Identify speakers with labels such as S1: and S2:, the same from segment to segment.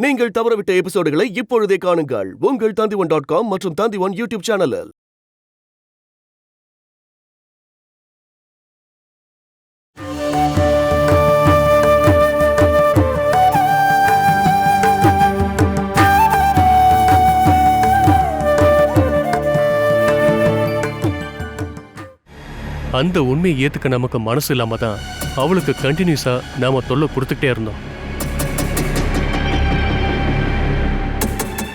S1: நீங்கள் தவறவிட்ட எபிசோடுகளை இப்பொழுதே காணுங்கள் உங்கள் Tandivan.com மற்றும் Tandivan யூடியூப் சேனலில்.
S2: அந்த உண்மையை ஏத்துக்க நமக்கு மனசு இல்லாம தான் அவளுக்கு கண்டினியூஸா நாம தொல்லை கொடுத்துக்கிட்டே இருந்தோம்.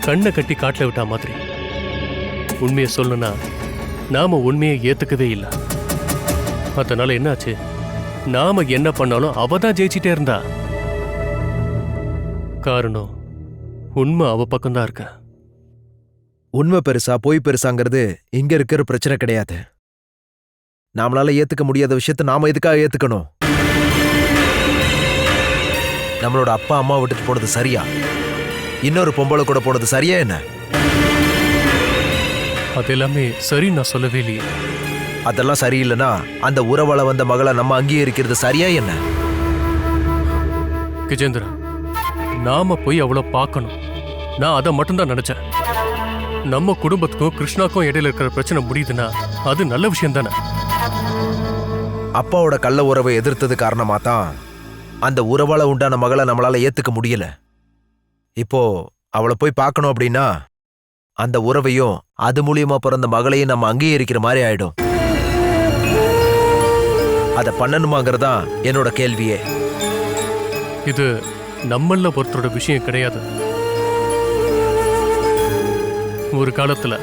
S2: கண்ணை கட்டி காட்டில் விட்டா மாதிரி. உண்மையை சொல்லணும்னா நாம உண்மையை ஏத்துக்கவே இல்லை. அதனால என்னாச்சு, நாம என்ன பண்ணாலும் அவ தான் ஜெயிச்சிட்டே இருந்தா. காரணம் உண்மை அவ பக்கம்தான் இருக்க.
S3: உண்மை பெருசா பொய் பெருசாங்கிறது இங்க இருக்கிற பிரச்சனை கிடையாது. நாமளால ஏத்துக்க முடியாத விஷயத்த நாம எதுக்காக ஏத்துக்கணும்? நம்மளோட அப்பா அம்மா விட்டுட்டு போனது சரியா? இன்னொரு பொம்பளை கூட போனது சரியா என்ன?
S2: அது எல்லாமே சரி, நான் சொல்லவே இல்லையே.
S3: அதெல்லாம் சரியில்லைன்னா அந்த உறவால வந்த மகளை நம்ம அங்கீகரிக்கிறது சரியா என்ன?
S2: கஜேந்திரா, நாம போய் அவளை பார்க்கணும். நான் அதை மட்டும்தான் நினைச்சேன். நம்ம குடும்பத்துக்கும் கிருஷ்ணாக்கும் இடையில இருக்கிற பிரச்சனை முடியுதுன்னா அது நல்ல விஷயம் தானே.
S3: அப்பாவோட கள்ள உறவை எதிர்த்தது காரணமா தான் அந்த உறவால உண்டான மகளை நம்மளால ஏத்துக்க முடியல. இப்போ அவளை போய் பார்க்கணும் அப்படின்னா அந்த உறவையும் அது மூலியமா பிறந்த மகளையும் நம்ம அங்கீகரிக்கிற மாதிரி ஆயிடும். அதை பண்ணணுமாங்கிறதா என்னோட கேள்வியே.
S2: இது நம்மள ஒருத்தரோட விஷயம் கிடையாது. ஒரு காலத்துல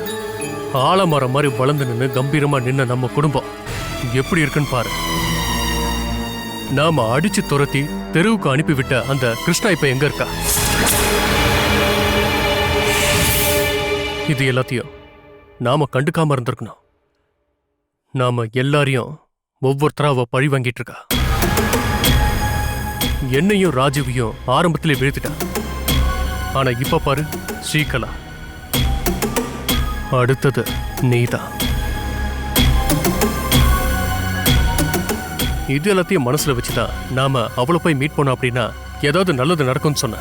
S2: ஆலமரம் மாதிரி வளர்ந்து நின்று கம்பீரமா நின்ன நம்ம குடும்பம் எப்படி இருக்குன்னு பாரு. நாம அடிச்சு துரத்தி தெருவுக்கு அனுப்பிவிட்ட அந்த கிருஷ்ணா இப்ப எங்க இருக்கா? இது எல்லாத்தையும் நாம கண்டுக்காம இருந்திருக்கணும். நாம எல்லாரையும் ஒவ்வொருத்தரா அவ பழி வாங்கிட்டு இருக்கா. என்னையும் ராஜீவையும் ஆரம்பத்திலே வீழ்த்திட்டா. ஆனா இப்ப பாரு, ஸ்ரீகலா. அடுத்தது நீதான். இது எல்லாத்தையும் மனசுல வச்சுதான் நாம அவளை போய் மீட் பண்ணோம். அப்படின்னா ஏதாவது நல்லது நடக்கும்னு சொன்ன.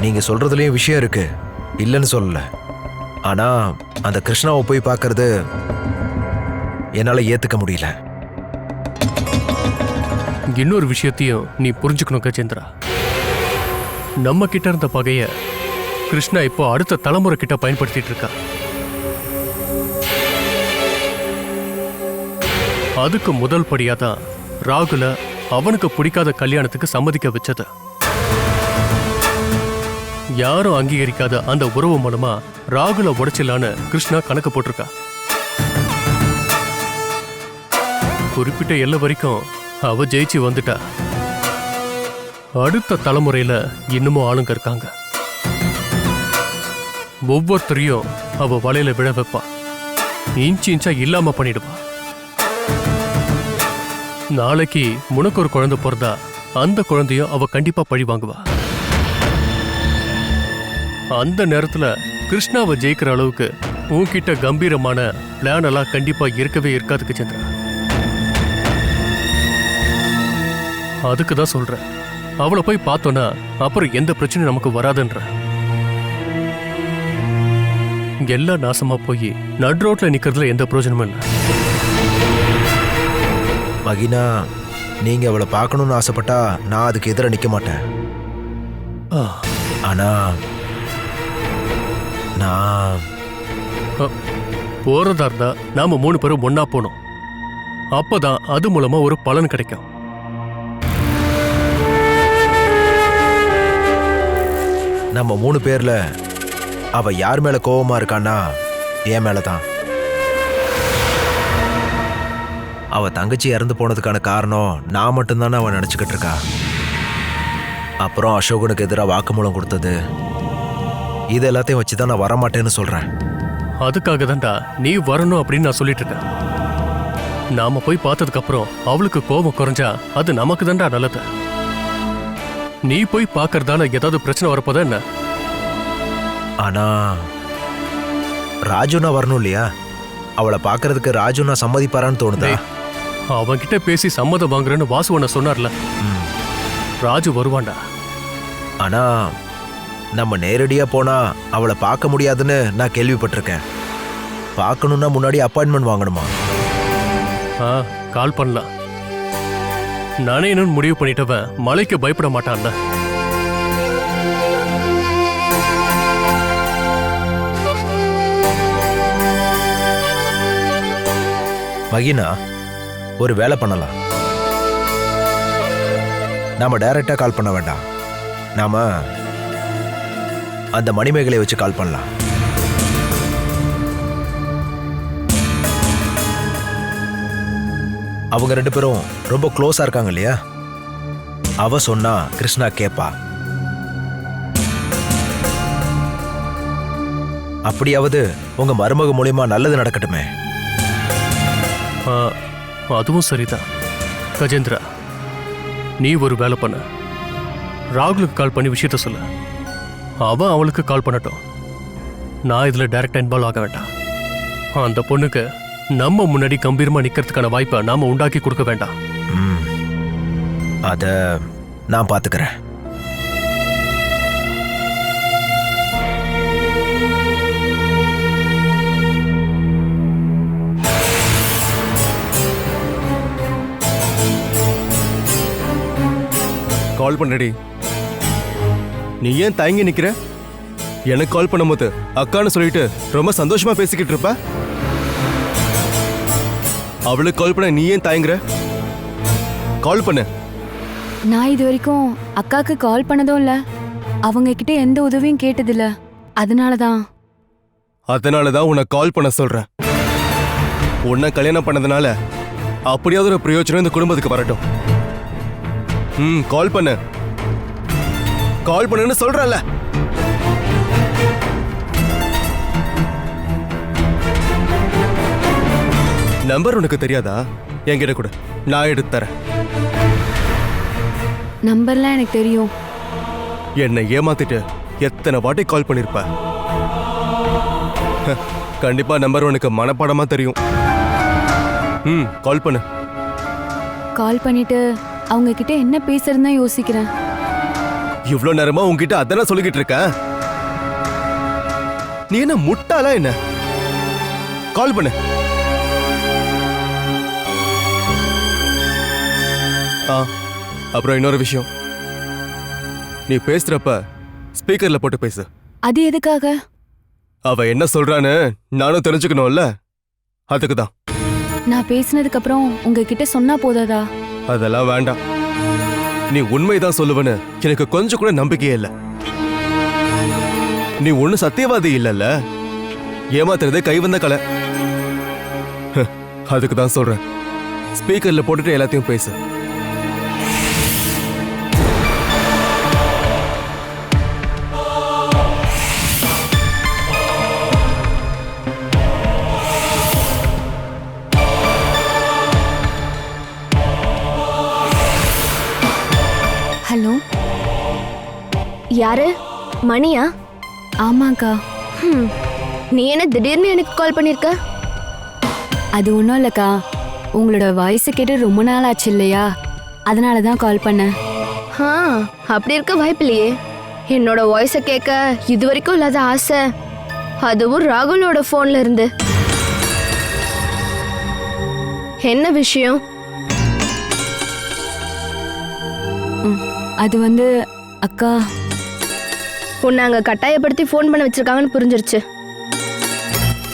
S3: நீங்க சொல்றதுலயும் விஷயம் இருக்கு, இல்லைன்னு சொல்லல. ஆனா அந்த கிருஷ்ணாவை போய் பார்க்கறது என்னால ஏத்துக்க முடியல.
S2: இன்னொரு விஷயத்தையும் நீ புரிஞ்சுக்கணும் கஜேந்திரா. நம்ம கிட்ட இருந்த பகைய கிருஷ்ணா இப்போ அடுத்த தலைமுறை கிட்ட பயன்படுத்திட்டு இருக்கா. அதுக்கு முதல் படியா தான் ராகுல அவனுக்கு பிடிக்காத கல்யாணத்துக்கு சம்மதிக்க வச்சது. யாரும் அங்கீகரிக்காத அந்த உறவு மூலமா ராகுல உடைச்சிலான்னு கிருஷ்ணா கணக்கு போட்டிருக்கா. குறிப்பிட்ட எல்லை வரைக்கும் அவ ஜெயிச்சு வந்துட்டா. அடுத்த தலைமுறையில இன்னமும் ஆளுங்க இருக்காங்க. ஒவ்வொருத்தரையும் அவ வலையில விழ வைப்பா. இன்ச்சு இன்ச்சா இல்லாம பண்ணிடுவா. நாளைக்கு உனக்கு ஒரு குழந்தை பிறந்தா அந்த குழந்தையும் அவ கண்டிப்பா பழி வாங்குவா. அந்த நேரத்துல கிருஷ்ணாவை ஜெயிக்கிற அளவுக்கு உன்கிட்ட கம்பீரமான பிளான் எல்லாம் கண்டிப்பா இருக்கவே இருக்காது கஜேந்திரா. அதுக்குதான் சொல்றேன், அவளை போய் பார்த்தோன்னா அப்புறம் எந்த பிரச்சனையும் நமக்கு வராதுன்ற. எல்லாம் நாசமா போய் நடு ரோட்ல நிக்கிறதுல எந்த பிரயோஜனமும் இல்லை.
S3: மகினா, நீங்க அவளை பார்க்கணும்னு ஆசைப்பட்டா நான் அதுக்கு எதிர நிக்க மாட்டேன். ஆனா நான்
S2: போறதா இருந்தா நாம 3 பேரும் ஒன்னா போனோம். அப்பதான் அது மூலமா ஒரு பலன் கிடைக்கும்.
S3: நம்ம 3 பேர்ல அவ யார் மேல கோவமா இருக்கான்னா என் மேலதான். அவ தங்கச்சி இறந்து போனதுக்கான காரணம் நான் மட்டும்தானே அவன் நினைச்சுக்கிட்டு இருக்கா. அப்புறம் அசோகனுக்கு எதிராக வாக்குமூலம் கொடுத்தது, இது எல்லாத்தையும் வச்சுதான் நான் வரமாட்டேன்னு சொல்றேன்.
S2: அதுக்காக தான்டா நீ வரணும் அப்படின்னு நான் சொல்லிட்டு இருக்கேன். நாம போய் பார்த்ததுக்கு அப்புறம் அவளுக்கு கோபம் குறைஞ்சா அது நமக்கு தான்டா நல்லது. நீ போய் பார்க்கறதால ஏதாவது பிரச்சனை வரப்போதா என்ன?
S3: ஆனா ராஜுனா வரணும் இல்லையா? அவளை பார்க்கறதுக்கு ராஜுனா சம்மதிப்பாரான்னு தோணுதா?
S2: அவன்கிட்ட பேசி சம்மதம் வாங்குறேன்னு வாசுவனை சொன்னார்ல. ராஜு வருவான்டா.
S3: ஆனா நம்ம நேரடியா போனா அவளை பார்க்க முடியாதுன்னு நான் கேள்விப்பட்டிருக்கேன். பார்க்கணும்னா முன்னாடி அப்பாயின்மெண்ட் வாங்கணுமா?
S2: கால் பண்ணலாம். நனையணும்னு முடிவு பண்ணிட்டவன் மலைக்கு பயப்பட மாட்டான்ல.
S3: மகினா, ஒரு வேலை பண்ணலாம். நாம டைரக்டா கால் பண்ண வேண்டாம். நாம அந்த மணிமேகலை வச்சு கால் பண்ணலாம். அவங்க 2 பேரும் ரொம்ப க்ளோஸா இருக்காங்க இல்லையா? அவ சொன்னா கிருஷ்ணா கேப்பா. அப்படியாவது உங்க மருமக மூலியமா நல்லது நடக்கட்டுமே.
S2: அதுவும் சரிதான். கஜேந்திரா, நீ ஒரு வேலை பண்ண. ராகுலுக்கு கால் பண்ணி விஷயத்த சொல்லு. அவன் அவளுக்கு கால் பண்ணட்டும். நான் இதுல டைரக்டா இன்வால்வ் ஆக வேண்டாம். அந்த பொண்ணுக்கு நம்ம முன்னாடி கம்பீரமா நிக்கிறதுக்கான வாய்ப்பை நாம உண்டாக்கி கொடுக்க வேண்டாம்.
S3: அத நான் பாத்துக்கிறேன்.
S4: கால் பண்ணடி. நீ ஏன் தயங்கி நிக்கிற? எனக்கு கால் பண்ணும்போது அக்கான்னு சொல்லிட்டு ரொம்ப சந்தோஷமா பேசிக்கிட்டு இருப்ப. அவளுக்கு கால் பண்ண நீ ஏன் தயங்குற? கால் பண்ணு.
S5: நான் இது வரைக்கும் அக்காக்கு கால் பண்ணதும் இல்ல, அவங்க கிட்ட எந்த உதவியும் கேட்டதில்ல. அதனாலதான்
S4: உன்னை கால் பண்ண சொல்றேன். உன்னை கல்யாணம் பண்ணதுனால அப்படியாவது ஒரு பிரயோஜனம் இந்த குடும்பத்துக்கு வரட்டும். கால் பண்ணு. கால் பண்ணுன்னு சொல்றல. நம்பர் உனக்கு தெரியாதா? என்கிட்ட கூட நான் எடுத்து தரேன்.
S5: நம்பர்லாம் எனக்கு தெரியும்.
S4: என்னை ஏமாத்திட்டு எத்தனை வாட்டி கால் பண்ணிருப்ப. கண்டிப்பா நம்பர் உனக்கு மனப்பாடமா தெரியும். கால் பண்ணு.
S5: கால் பண்ணிட்டு அவங்க கிட்ட என்ன பேசுறதுன்னு யோசிக்கிறேன்.
S4: இவ்ளோ நேரமா உன்கிட்ட அதான சொல்லிக்கிட்டு இருக்க. நீ என்ன முட்டாளா என்ன? கால் பண்ணு. அப்புறம் இன்னொரு விஷயம், நீ பேசுறப்ப ஸ்பீக்கர்ல போட்டு பேசு.
S5: அது எதுக்காக?
S4: அவ என்ன சொல்றான்னு நானும் தெரிஞ்சுக்கணும்ல, அதுக்குதான்.
S5: நான் பேசினதுக்கு அப்புறம் உங்ககிட்ட சொன்னா போதாதா?
S4: அதெல்லாம் வேண்டாம். நீ உண்மைதான் சொல்லுவன்னு எனக்கு கொஞ்சம் கூட நம்பிக்கையே இல்லை. நீ ஒன்னும் சத்தியவாதி இல்லல்ல. ஏமாத்துறதே கை வந்த கலை. அதுக்கு தான் சொல்றேன், ஸ்பீக்கர்ல போட்டுட்டு எல்லாத்தையும் பேசு.
S5: ஹலோ,
S6: யாரு? மணியா?
S5: ஆமாக்கா.
S6: நீ என்ன திடீர்னு எனக்கு கால் பண்ணிருக்க?
S5: அது ஒன்றும் இல்லைக்கா, உங்களோட வாய்ஸை கேட்டு ரொம்ப நாள் ஆச்சு இல்லையா, அதனால தான் கால் பண்ணேன்.
S6: அப்படி இருக்க வாய்ப்பில்லையே. என்னோட வாய்ஸை கேட்க இது வரைக்கும் இல்லாத ஆசை, அதுவும் ராகுலோட ஃபோன்ல இருந்து. என்ன விஷயம்?
S5: அது வந்து அக்கா,
S6: உன்னை அங்க கட்டாயப்படுத்தி ஃபோன் பண்ண வச்சிருக்காங்கன்னு புரிஞ்சிருச்சு.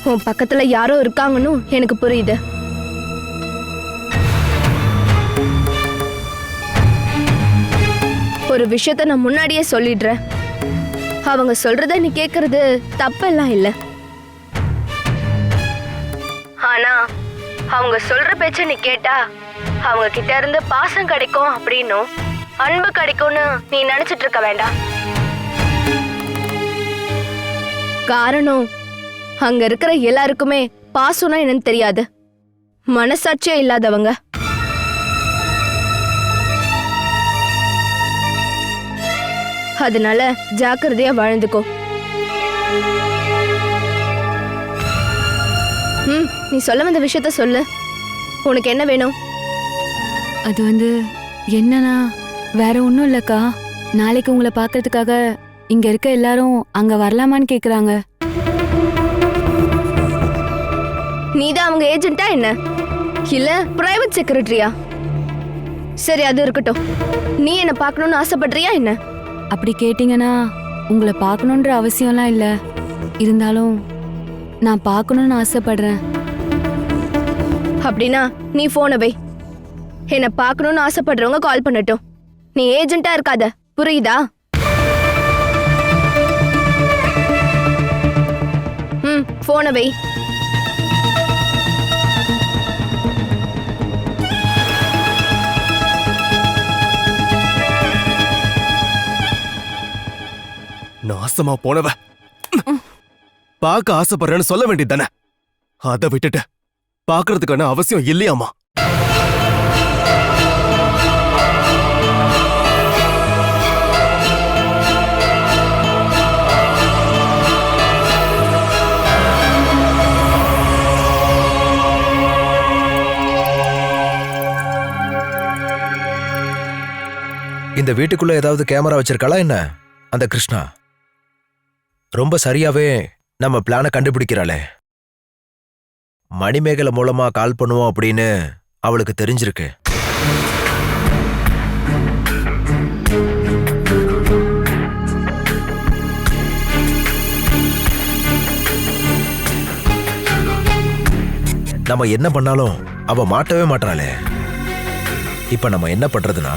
S6: உன் பக்கத்துல யாரோ இருக்காங்கன்னு எனக்கு புரியுது. ஒரு விஷயத்த நான் முன்னாடியே சொல்லிடுறேன். அவங்க சொல்றத நீ கேக்குறது தப்பெல்லாம் இல்ல. ஆனா அவங்க சொல்ற பேச்ச நீ கேட்டா அவங்க கிட்ட இருந்து பாசம் கிடைக்கும் அப்படின்னும் அன்பு கிடைக்கும்னு நீ நினைச்சிட்டு இருக்க வேண்டாம். காரணம், அங்க இருக்கிற எல்லாருக்குமே பாசம்னா என்னன்னு தெரியாது, மனசாட்சியே இல்லாதவங்க. அதனால ஜாக்கிரதையா வாழ்ந்துக்கோ. நீ சொல்ல வந்த விஷயத்த சொல்லு. உனக்கு என்ன வேணும்?
S5: அது வந்து என்னன்னா, வேற ஒன்றும் இல்லக்கா, நாளைக்கு உங்களை பார்க்கறதுக்காக இங்க இருக்க எல்லாரும் அங்க வரலாமான்னு கேக்குறாங்க.
S6: நீதான் அவங்க ஏஜென்ட்டா என்ன, இல்ல பிரைவேட் செக்ரட்டரியா? சரி, அது இருக்கட்டும். நீ என்ன பார்க்கணும்னு ஆசைப்படுறியா என்ன?
S5: அப்படி கேட்டிங்கன்னா உங்களை பார்க்கணுன்ற அவசியம்லாம் இல்லை. இருந்தாலும் நான் பார்க்கணும்னு ஆசைப்படுறேன்.
S6: அப்படின்னா நீ போனை வை. என்ன பார்க்கணும்னு ஆசைப்படுறவங்க கால் பண்ணட்டும். நீ ஏஜென்ட்டா இருக்காத, புரியுதா? போனை வை.
S4: நாசமா போனவ. பார்க்க ஆசைப்படுறேன்னு சொல்ல வேண்டியது தானே. அதை விட்டுட்டு பார்க்கறதுக்கான அவசியம் இல்லையாமா?
S3: இந்த வீட்டுக்குள்ள ஏதாவது கேமரா வச்சிருக்காளா என்ன அந்த கிருஷ்ணா? ரொம்ப சரியாவே நம்ம பிளான கண்டுபிடிக்கிறாளே. மணிமேகலை மூலமா கால் பண்ணுவோம் அப்படின்னு அவளுக்கு தெரிஞ்சிருக்கு. நம்ம என்ன பண்ணாலும் அவ மாட்டவே மாட்டாளே. இப்ப நம்ம என்ன பண்றதுனா,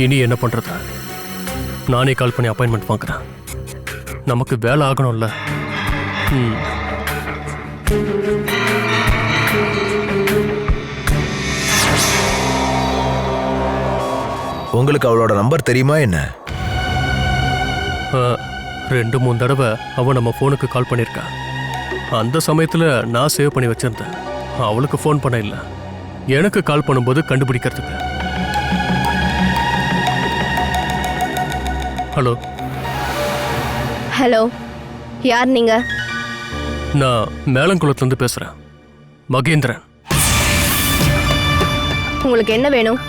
S2: இனி என்ன பண்றது? நானே கால் பண்ணி அப்பாயின்மெண்ட் வாங்குறேன். நமக்கு வேலை ஆகணும்ல.
S3: உங்களுக்கு அவளோட நம்பர் தெரியுமா என்ன?
S2: 2-3 தடவை அவன் நம்ம ஃபோனுக்கு கால் பண்ணியிருக்கா. அந்த சமயத்தில் நான் சேவ் பண்ணி வச்சிருந்தேன். அவளுக்கு ஃபோன் பண்ண இல்லை, எனக்கு கால் பண்ணும்போது கண்டுபிடிக்கிறதுக்கு. ஹலோ
S6: ஹலோ, யார் நீங்க?
S2: நான் மேலங்குளத்துலேருந்து பேசுகிறேன், மகேந்திரன்.
S6: உங்களுக்கு என்ன வேணும்?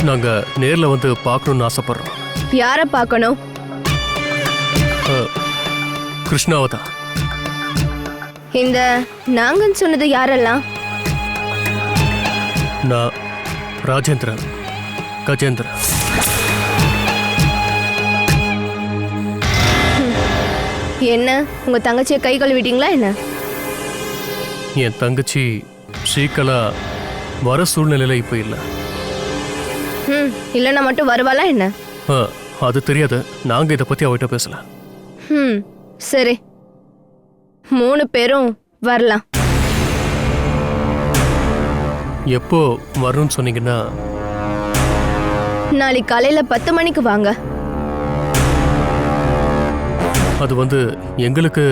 S2: நாங்கள் நேரில் வந்து பார்க்கணுன்னு ஆசைப்படுறோம்.
S6: யாரை பார்க்கணும்?
S2: கிருஷ்ணாவை தான்.
S6: இந்த நாங்கன்னு சொன்னது யாரெல்லாம்?
S2: நான் ராஜேந்திரன், கஜேந்திரன்.
S6: என்ன, உங்க தங்கச்சியை கை கழுவிட்டீங்களா என்ன?
S2: என் தங்கச்சி ஸ்ரீகலா வர சூழ்நிலையில இப்போ இல்லை.
S6: இல்லைன்னா மட்டும் வருவாளா என்ன?
S2: அது தெரியாது, நாங்கள் இதை பற்றி அவகிட்ட பேசல.
S6: சரி, 3 பேரும் வரலாம்.
S2: எப்போ வரணும்னு சொன்னீங்கன்னா?
S6: நாளைக்கு காலையில 10 மணிக்கு வாங்க.
S2: அது வந்து எங்களுக்கு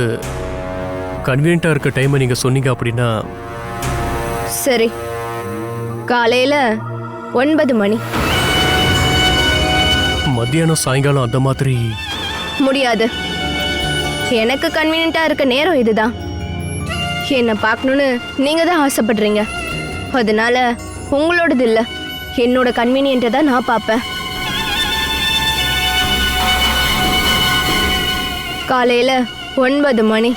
S2: கன்வீனியன்ட்டாக இருக்க டைமை நீங்கள் சொன்னீங்க அப்படின்னா.
S6: சரி, காலையில 9 மணி.
S2: மத்தியானம் சாயங்காலம் அந்த மாதிரி?
S6: முடியாது, எனக்கு கன்வீனியன்ட்டா இருக்க நேரம் இதுதான். என்ன பார்க்கணும்னு நீங்க தான் ஆசைப்படுறீங்க, அதனால உங்களோடது இல்லை, என்னோட கன்வீனியன்ட்டை தான் நான் பார்ப்பேன். காலையில 9 மணி.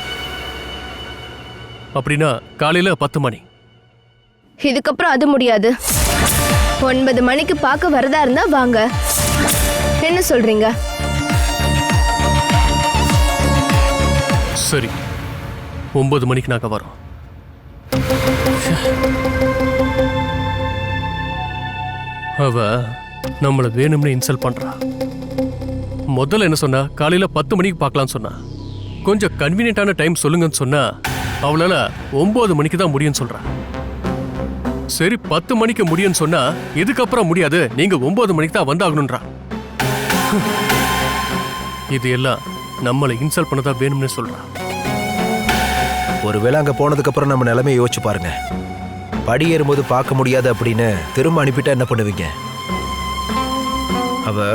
S2: அப்படின்னா காலையில் 10 மணி.
S6: இதுக்கப்புறம் அது முடியாது. 9 மணிக்கு பார்க்க வரதா இருந்தா வாங்க. என்ன சொல்றீங்க?
S2: சரி, 9 மணிக்கு நாங்கள் வரோம். அவ நம்மளை வேணும்னு இன்சல்ட் பண்றா. முதல்ல என்ன சொன்னா, காலையில 10 மணிக்கு பார்க்கலாம்னு சொன்னா. கொஞ்சம் கன்வீனியன்ட்டான டைம் சொல்லுங்கன்னு சொன்னா அவளால 9 மணிக்கு தான் முடியும்னு சொல்றா. சரி, 10 மணிக்கு முடியும்னு சொன்னா இதுக்கப்புறம் முடியாது, நீங்க 9 மணிக்கு தான் வந்தாகணும்ன்றா. இது எல்லாம் நம்மளை இன்சல்ட் பண்ணதான் வேணும்னு சொல்றா.
S3: ஒருவேளை அங்க போனதுக்கு அப்புறம் நம்ம நிலைமையை யோசிச்சு பாருங்க. படி ஏறும்போது பார்க்க முடியாது அப்படின்னு திரும்ப அனுப்பிட்டா என்ன பண்ணுவீங்க? அவ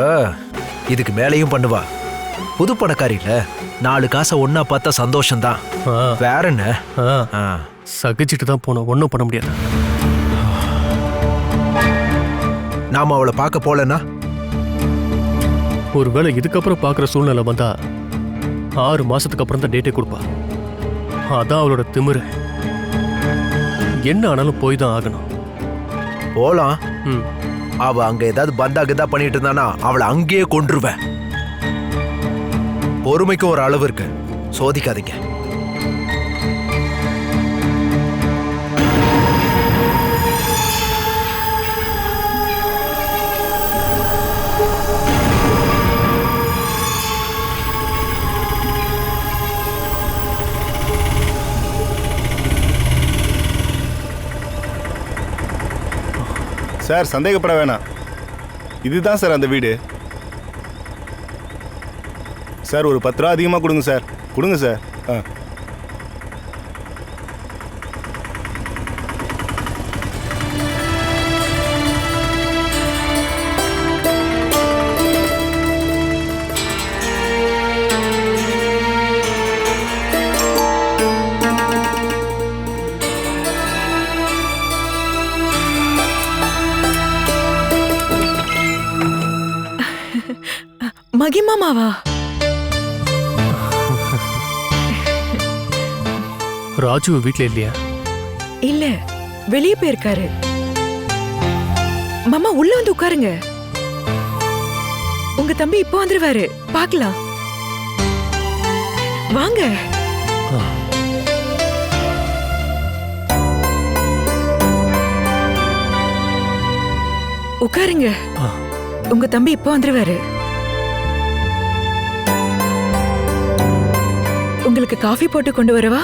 S3: இதுக்கு மேலையும் பண்ணுவா. புது பணக்காரி இல்ல, 4 காசை ஒன்னா பார்த்தா சந்தோஷம்தான். வேற என்ன?
S2: சகிச்சுட்டு தான் போனோம், ஒன்றும் பண்ண முடியாது.
S3: நாம அவளை பார்க்க போலன்னா
S2: ஒருவேளை இதுக்கப்புறம் பார்க்குற சூழ்நிலை வந்தா 6 மாசத்துக்கு அப்புறம் தான் டேட்டே கொடுப்பா. அதான் அவளோட திமிரு. என்ன ஆனாலும் போய் தான் ஆகணும்.
S3: போலாம்.
S2: ம்.
S3: அவ அங்க ஏதாவது பந்தா கிதா பண்ணிட்டு இருந்தானா அவளை அங்கேயே கொன்றுவேன். பொறுமைக்கும் ஒரு அளவு இருக்கு, சோதிக்காதீங்க.
S7: சார், சந்தேகப்பட வேணாம், இதுதான் சார் அந்த வீடு. சார், ஒரு 10 ரூபா அதிகமாக கொடுங்க சார். கொடுங்க சார்.
S8: மகிமாமாவா?
S2: ராஜு வீட்ல இல்லையா?
S8: இல்ல, வெளியே போயிருக்காரு. மாமா உள்ள வந்து உட்காருங்க. உங்க தம்பி இப்போ வந்துருவாரு, பார்க்கலாம். வாங்க. உட்காருங்க. உங்க தம்பி இப்போ வந்துருவாரு. உங்களுக்கு காஃபி போட்டு கொண்டு வரவா?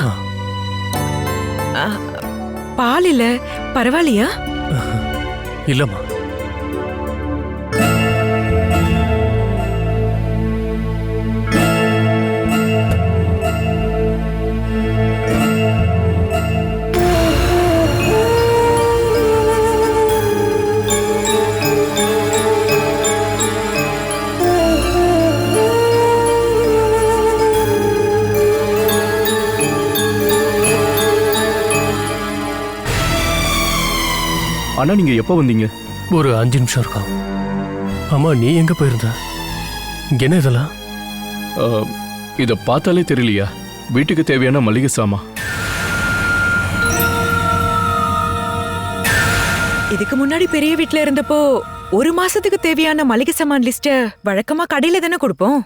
S8: பால் இல்ல, பரவாயில்லையா?
S2: இல்லம்மா.
S4: அண்ணா, நீங்க எப்போ வந்தீங்க?
S2: ஒரு 5 நிமிஷம் இருக்கும். அம்மா, நீ எங்க போயிருந்த? என்ன இதெல்லாம்?
S4: இதை பார்த்தாலே தெரியலையா? வீட்டுக்கு தேவையான மளிகை சாமா.
S8: இதுக்கு முன்னாடி பெரிய வீட்ல இருந்தப்போ 1 மாசத்துக்கு தேவையான மளிகை சாமான் லிஸ்ட வழக்கமா கடையில தானே கொடுப்போம்.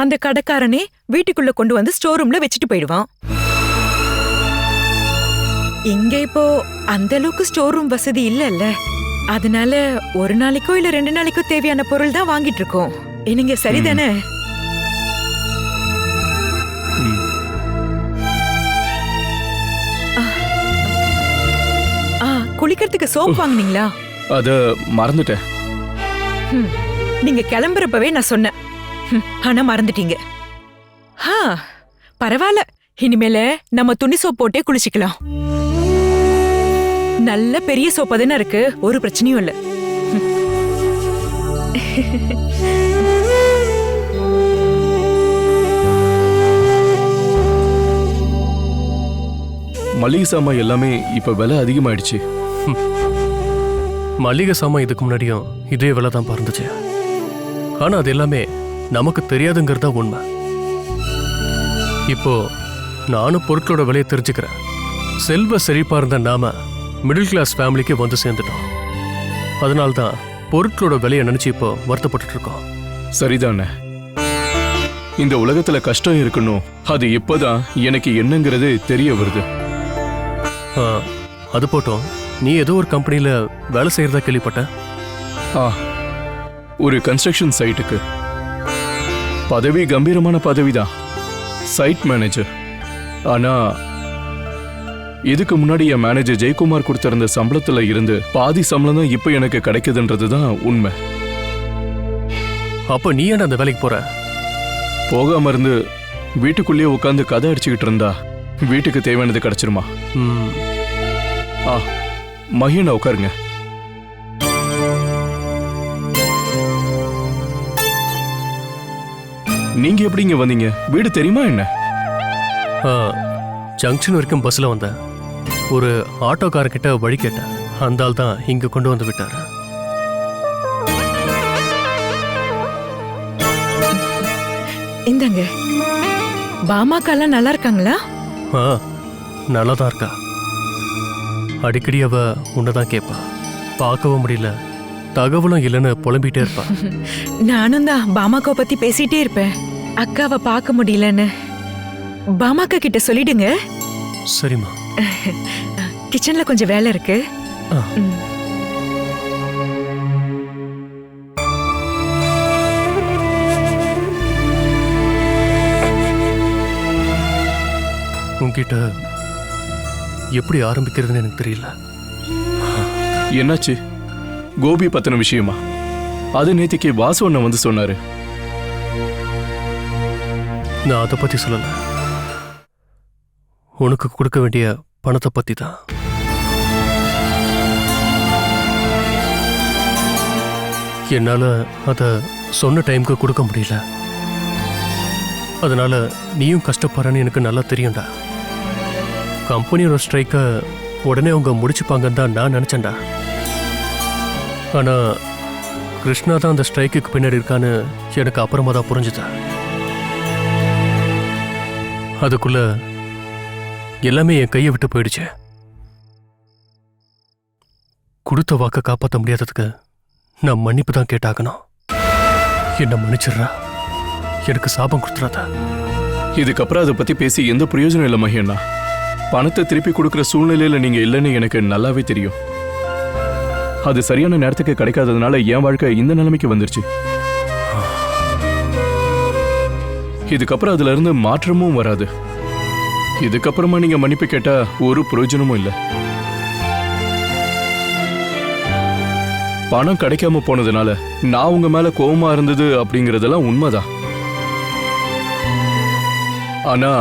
S8: அந்த கடைக்காரனே வீட்டுக்குள்ள கொண்டு வந்து ஸ்டோர் ரூம்ல வச்சுட்டு போயிடுவான். இங்க இப்போ அந்த அளவுக்கு ஸ்டோர் ரூம் வசதி இல்லல்ல. அதனால ஒரு நாளைக்கோ இல்ல 2 நாளைக்கோ தேவையான பொருள் தான் வாங்கிட்டு இருக்கோம். நீங்க சரிதானே? குளிக்கிறதுக்கு சோப் வாங்குனீங்களா?
S4: அத மறந்துட்டேன்.
S8: நீங்க கிளம்புறப்பவே நான் சொன்னேன், ஆனா மறந்துட்டீங்க. பரவாயில்ல, இனிமேல நம்ம துணி சோப் போட்டே குளிச்சுக்கலாம். நல்ல பெரிய சோப்பா தானே இருக்கு, ஒரு பிரச்சனையும் இல்ல.
S4: மளிகை சாமா எல்லாமே இப்ப விலை அதிகமாயிடுச்சு.
S2: மளிகை சாமான் இதுக்கு முன்னாடியும் இதே விலை தான் பறந்துச்சு. ஆனா அது எல்லாமே நமக்கு தெரியாதுங்கிறதா உண்மை. இப்போ நானும் பொருட்களோட விலையை தெரிஞ்சுக்கிறேன். செல்வ செழிப்பா இருந்த நாம மிடில் கிளாஸ் ஃபேமிலிக்கு வந்து சேர்ந்துட்டோம். அதனால்தான் பொருட்களோட விலையை நினைச்சு இப்போ வருத்தப்பட்டு இருக்கோம்.
S4: சரிதானே? இந்த உலகத்துல கஷ்டம் இருக்கணும், அது இப்பதான் எனக்கு என்னங்கிறது தெரிய வருது.
S2: அது போட்டோம், நீ ஏதோ ஒரு கம்பெனில வேலை செய்யறதா கேள்விப்பட்ட.
S4: ஒரு கன்ஸ்ட்ரக்ஷன் சைட்டுக்கு. பதவி கம்பீரமான பதவிதான், சைட் மேனேஜர். ஆனா இதுக்கு முன்னாடி என் மேனேஜர் ஜெயக்குமார் கொடுத்திருந்த சம்பளத்துல இருந்து பாதி சம்பளம் தான் இப்ப எனக்கு கிடைக்குதுன்றதுதான் உண்மை.
S2: அப்ப நீ ஏன் அந்த வேலைக்கு போற?
S4: போகாம இருந்து வீட்டுக்குள்ளேயே உட்காந்து கதை அடிச்சுக்கிட்டு இருந்தா வீட்டுக்கு தேவையானது கிடைச்சிருமா? மகிழ உட்காருங்க. நீங்க எப்படி இங்க வந்தீங்க? வீடு தெரியுமா என்ன?
S2: ஜங்ஷன் வரைக்கும் பஸ்ல வந்தேன். ஒரு ஆட்டோக்காரர்கிட்ட வழி கேட்டேன். அந்த ஆள் தான் இங்க கொண்டு வந்து விட்டாரு.
S8: இந்தாங்க. பாமாக்கெல்லாம் நல்லா இருக்காங்களா?
S2: ஆ, நல்லா தான் இருக்கா. அடிக்கடி அவ உன்னதான் கேட்பா. பார்க்கவும் முடியல, தகவலும் இல்லைன்னு புலம்பிட்டே இருப்பா.
S8: நானும் தான் பாமாக்காவை பத்தி பேசிட்டே இருப்பேன். அக்காவை பார்க்க முடியலன்னு பாமாக்கா கிட்ட சொல்லிடுங்க.
S2: சரிம்மா.
S8: கிச்சன்ல கொஞ்சம் வேலை இருக்கு.
S2: ஆ.
S8: ம்.
S2: உன்கிட்ட எப்படி ஆரம்பிக்கிறதுன்னு எனக்கு தெரியல.
S4: என்னாச்சு? கோபி பத்தின விஷயமா? அது நேத்திக்கு வாசு அண்ணன் வந்து சொன்னாரு.
S2: நான் அதை பத்தி சொல்லல. உனக்கு கொடுக்க வேண்டிய பணத்தை பத்தி தான். என்னால அத சொன்ன டைமுக்கு கொடுக்க முடியல. அதனால நீயும் கஷ்டப்படுறன்னு எனக்கு நல்லா தெரியும்டா. கம்பெனியோட ஸ்ட்ரைக்கை உடனே அவங்க முடிச்சுப்பாங்கன்னு தான் நான் நினைச்சேன்டா. ஆனா கிருஷ்ணா தான் அந்த ஸ்ட்ரைக்குக்கு பின்னாடி இருக்கான்னு எனக்கு அப்புறமா தான் புரிஞ்சுதா. அதுக்குள்ள எல்லாமே என் கையை விட்டு போயிடுச்சு. கொடுத்த வாக்க காப்பாற்ற முடியாததுக்கு நான் மன்னிப்பு தான் கேட்டாகணும். என்ன மன்னிச்சிடுறா, எனக்கு சாபம் கொடுத்துறாதா.
S4: இதுக்கப்புறம் அதை பத்தி பேசி எந்த பிரயோஜனம் இல்லை மகேண்ணா. பணத்தை திருப்பி கொடுக்குற சூழ்நிலையில நீங்க இல்லைன்னு எனக்கு நல்லாவே தெரியும். அது சரியான நேரத்துக்கு கிடைக்காததுனால என் வாழ்க்கை இந்த நிலைமைக்கு வந்துருச்சு. இதுக்கப்புறம் அதுல இருந்து மாற்றமும் வராது. இதுக்கப்புறமா நீங்க மன்னிப்பு கேட்டா ஒரு பிரயோஜனமும் இல்லை. பணம் கிடைக்காம போனதுனால நான் உங்க மேல கோவமா இருந்தது அப்படிங்கறதெல்லாம் உண்மைதான். ஆனா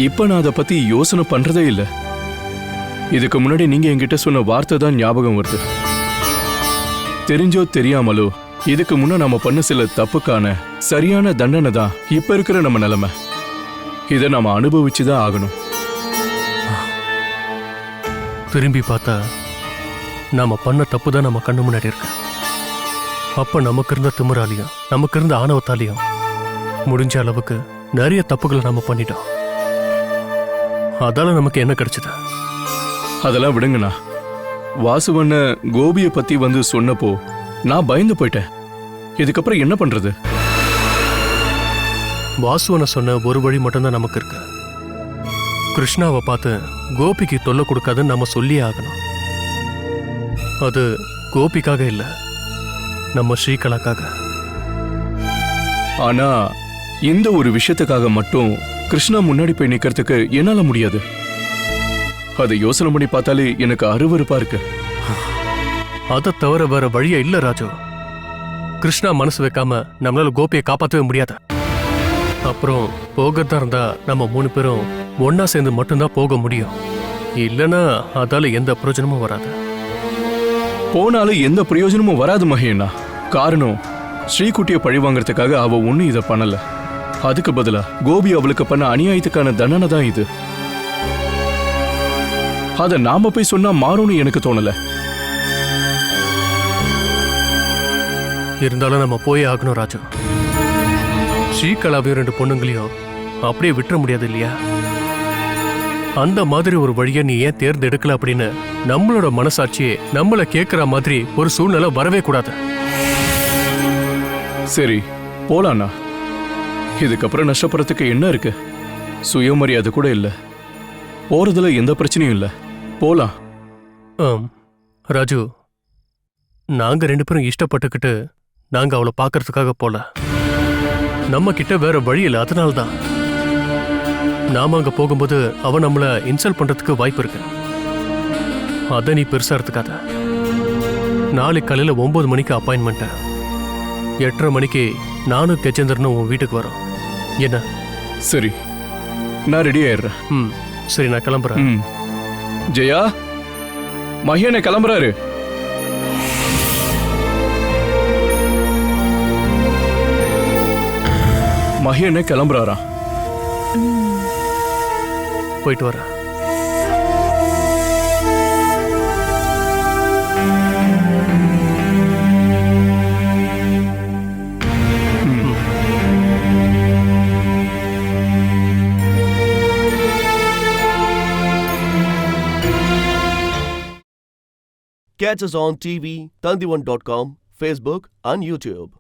S4: இப்ப நான் அதை பத்தி யோசனை பண்றதே இல்லை. இதுக்கு முன்னாடி நீங்க என்கிட்ட சொன்ன வார்த்தை தான் ஞாபகம் வருது. தெரிஞ்சோ தெரியாமலோ இதுக்கு முன்ன நம்ம பண்ண சில தப்புக்கான சரியான தண்டனை தான் இப்ப இருக்கிற நம்ம நிலைமை. இதை நாம அனுபவிச்சுதான் ஆகணும்.
S2: திரும்பி பார்த்தா நாம பண்ண தப்பு தான் நம்ம கண்ணு முன்னாடி இருக்கு. அப்ப நமக்கு இருந்த திமிராலையும் நமக்கு இருந்த ஆணவத்தாலையும் முடிஞ்ச அளவுக்கு நிறைய தப்புகளை நாம பண்ணிட்டோம். அதால நமக்கு என்ன கிடைச்சது?
S4: அதெல்லாம் விடுங்கண்ணா. வாசுவண்ண கோபியை பத்தி வந்து சொன்னப்போ நான் பயந்து போயிட்டேன். இதுக்கப்புறம் என்ன பண்றது?
S2: வாசுவனை சொன்ன ஒரு வழி மட்டும்தான் நமக்கு இருக்கு. கிருஷ்ணாவை பார்த்து கோபிக்கு தொல்லை கொடுக்காதுன்னு நம்ம சொல்லியே ஆகணும். அது கோபிக்காக இல்லை, நம்ம ஸ்ரீகலாக்காக.
S4: ஆனா இந்த ஒரு விஷயத்துக்காக மட்டும் கிருஷ்ணா முன்னாடி போய் நிக்கிறதுக்கு என்னால முடியாது. அதை யோசனை பண்ணி பார்த்தாலே எனக்கு அருவருப்பா இருக்கு.
S2: அதை தவிர வேற வழியே இல்ல ராஜு. கிருஷ்ணா மனசு வைக்காம நம்மளால கோபியை காப்பாற்றவே முடியாது. அப்புறம் போகத்தான் இருந்தா நம்ம 3 பேரும் ஒன்னா சேர்ந்து மட்டும்தான் போக முடியும். இல்லைன்னா அதால எந்த பிரயோஜனமும் வராது.
S4: போனாலும் எந்த பிரயோஜனமும் வராது மகேண்ணா. காரணம், ஸ்ரீகுட்டியை பழி வாங்கறதுக்காக அவ ஒண்ணு இதை பண்ணல. அதுக்கு பதிலா கோபி அவளுக்கு பண்ண அநியாயத்துக்கான தண்டனை தான் இது. அத நாம போய் சொன்னா மாறும்னு எனக்கு தோணல.
S2: இருந்தாலும் நம்ம போயே ஆகணும் ராஜு. ஸ்ரீகலாவையும் 2 பொண்ணுங்களையும் அப்படியே விட்டுற முடியாது இல்லையா? அந்த மாதிரி ஒரு வழியை நீ ஏன் தேர்ந்தெடுக்கல அப்படின்னு நம்மளோட மனசாட்சியே நம்மளை கேட்கிற மாதிரி ஒரு சூழ்நிலை வரவே கூடாது.
S4: சரி போலாண்ணா. இதுக்கப்புறம் நஷ்டப்படுறதுக்கு என்ன இருக்கு? சுயமரியாதை கூட இல்ல. போறதுல எந்த பிரச்சனையும் இல்ல. போலாம்.
S2: ராஜு, நாங்க 2 பேரும் இஷ்டப்பட்டுக்கிட்டு நாங்க அவளை பார்க்கறதுக்காக போல. நம்ம கிட்ட வேற வழி இல்லை. அதனால்தான் நாம அங்க போகும்போது அவ நம்மள இன்சல்ட் பண்றதுக்கு வாய்ப்பு இருக்கு. அதை நீ பெருசா எடுத்துக்காத. நாளைக்கு காலையில 9 மணிக்கு அப்பாயின்மெண்ட். 8:30 மணிக்கு நானும் கஜேந்திரனும் உன் வீட்டுக்கு வரோம். என்ன?
S4: சரி, நான் ரெடி ஆயிடுறேன்.
S2: சரி, நான் கிளம்புறேன்.
S4: ஜெயா, மகேனை கிளம்புறாரு. மகேனை கிளம்புறாரா?
S2: போயிட்டு வரேன்.
S1: Catch us on TV, Tandivan.com, Facebook and YouTube.